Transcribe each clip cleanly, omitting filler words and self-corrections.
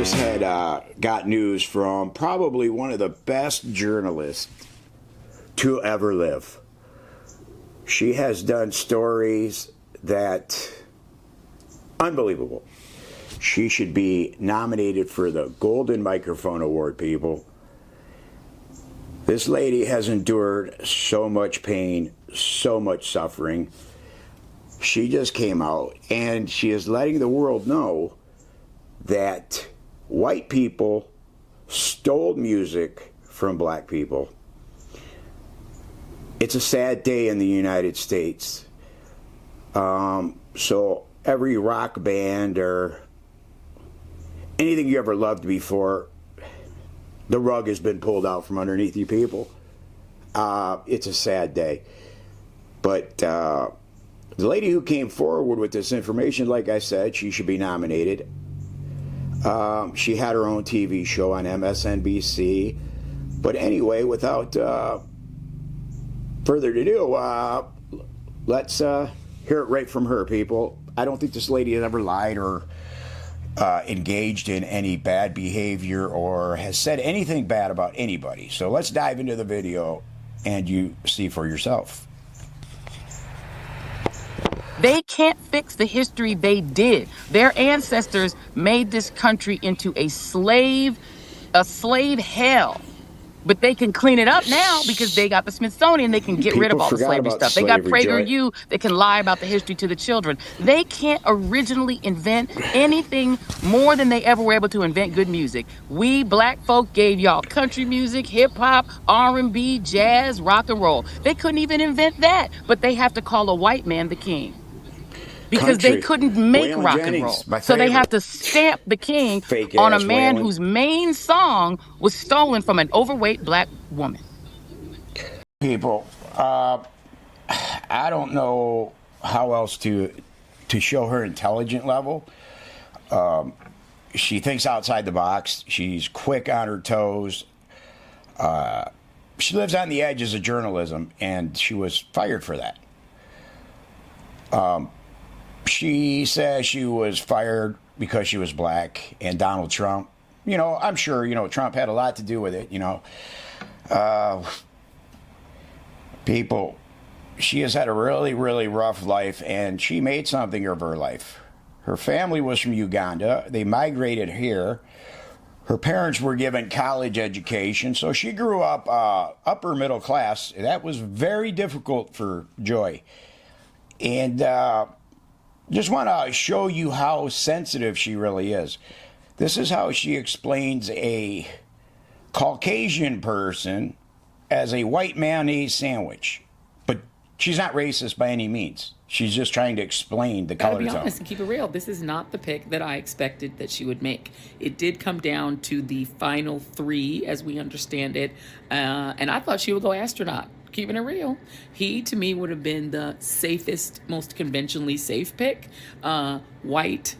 just had got news from probably one of the best journalists to ever live. She has done stories that unbelievable. She should be nominated for the Golden Microphone Award, people. This lady has endured so much pain, so much suffering. She just came out and she is letting the world know that white people stole music from black people. It's a sad day in the United States. So every rock band or anything you ever loved before, the rug has been pulled out from underneath you people. It's a sad day. But the lady who came forward with this information, like I said, she should be nominated. She had her own TV show on MSNBC. But anyway, without further ado, let's hear it right from her, people. I don't think this lady has ever lied or engaged in any bad behavior or has said anything bad about anybody. So let's dive into the video and you see for yourself. They can't fix the history they did. Their ancestors made this country into a slave hell. But they can clean it up now because they got the Smithsonian. They can get rid of all the slavery stuff. They got PragerU. They can lie about the history to the children. They can't originally invent anything more than they ever were able to invent good music. We black folk gave y'all country music, hip hop, R&B, jazz, rock and roll. They couldn't even invent that, but they have to call a white man the king. Because they couldn't make rock and roll. So they have to stamp the king on a man whose main song was stolen from an overweight black woman. People, I don't know how else to show her intelligent level. She thinks outside the box. She's quick on her toes. She lives on the edges of journalism, and she was fired for that. She says she was fired because she was black, and Donald Trump, you know, I'm sure, you know, Trump had a lot to do with it, you know. People, she has had a really, really rough life, and she made something of her life. Her family was from Uganda. They migrated here. Her parents were given college education, so she grew up upper middle class. That was very difficult for Joy. And just want to show you how sensitive she really is. This is how she explains a Caucasian person as a white mayonnaise sandwich. But she's not racist by any means. She's just trying to explain the color tone. To be honest and keep it real, this is not the pick that I expected that she would make. It did come down to the final three, as we understand it, and I thought she would go astronaut. Keeping it real, he to me would have been the safest, most conventionally safe pick. White,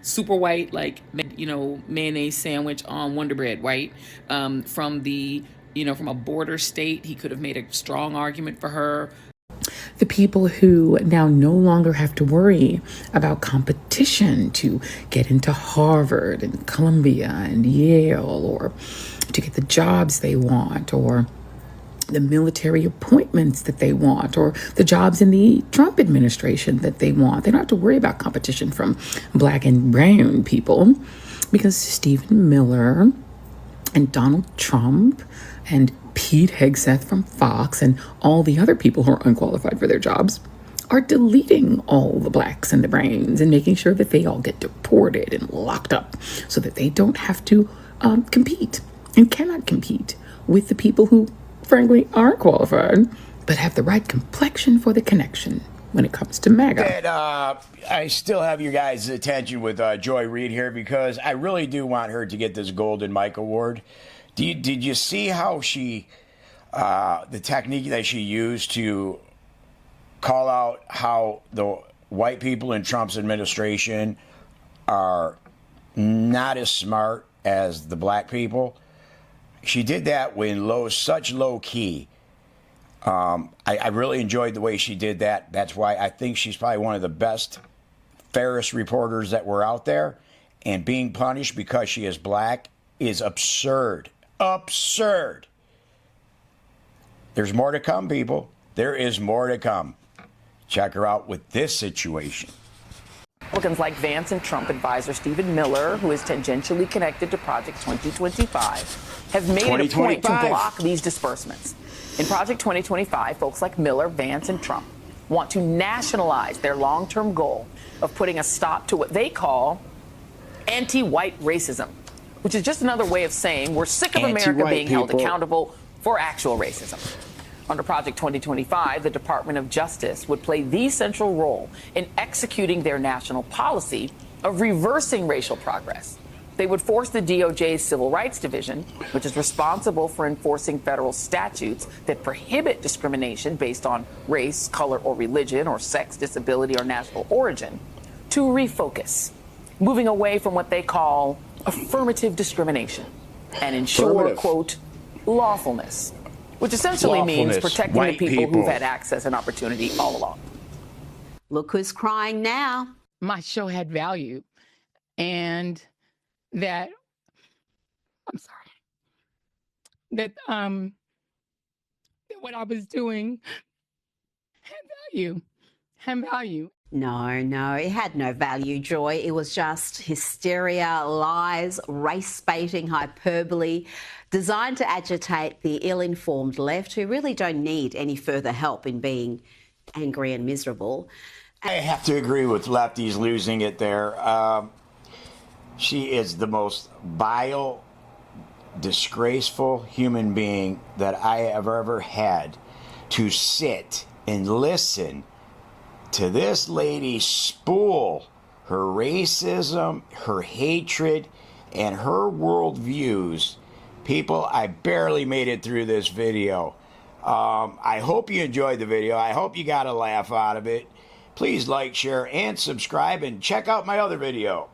super white, like, you know, mayonnaise sandwich on Wonder Bread, white. From a border state, he could have made a strong argument for her. The people who now no longer have to worry about competition to get into Harvard and Columbia and Yale, or to get the jobs they want, or the military appointments that they want, or the jobs in the Trump administration that they want. They don't have to worry about competition from black and brown people, because Stephen Miller and Donald Trump and Pete Hegseth from Fox and all the other people who are unqualified for their jobs are deleting all the blacks and the browns and making sure that they all get deported and locked up so that they don't have to compete and cannot compete with the people who frankly aren't qualified, but have the right complexion for the connection when it comes to MAGA. And, I still have your guys' attention with Joy Reid here, because I really do want her to get this Golden Mike Award. Did you see how she, the technique that she used to call out how the white people in Trump's administration are not as smart as the black people? She did that when such low key. I really enjoyed the way she did that. That's why I think she's probably one of the best, fairest reporters that were out there. and being punished because she is black is absurd. Absurd. There's more to come, people. There is more to come. Check her out with this situation. Republicans like Vance and Trump advisor Stephen Miller, who is tangentially connected to Project 2025, have made it a point to block these disbursements. In Project 2025, folks like Miller, Vance, and Trump want to nationalize their long-term goal of putting a stop to what they call anti-white racism, which is just another way of saying we're sick of America being held accountable for actual racism. Under Project 2025, the Department of Justice would play the central role in executing their national policy of reversing racial progress. They would force the DOJ's Civil Rights Division, which is responsible for enforcing federal statutes that prohibit discrimination based on race, color, or religion, or sex, disability, or national origin, to refocus, moving away from what they call affirmative discrimination and ensure, quote, lawfulness, which essentially means protecting the people who've had access and opportunity all along. Look who's crying now. My show had value, and that that what I was doing had value. No, it had no value, Joy. It was just hysteria, lies, race-baiting hyperbole, designed to agitate the ill-informed left who really don't need any further help in being angry and miserable. I have to agree with lefties losing it there. She is the most vile, disgraceful human being that I have ever had to sit and listen to this lady spool her racism, her hatred, and her worldviews. People, I barely made it through this video. I hope you enjoyed the video. I hope you got a laugh out of it. Please like, share, and subscribe, and check out my other video.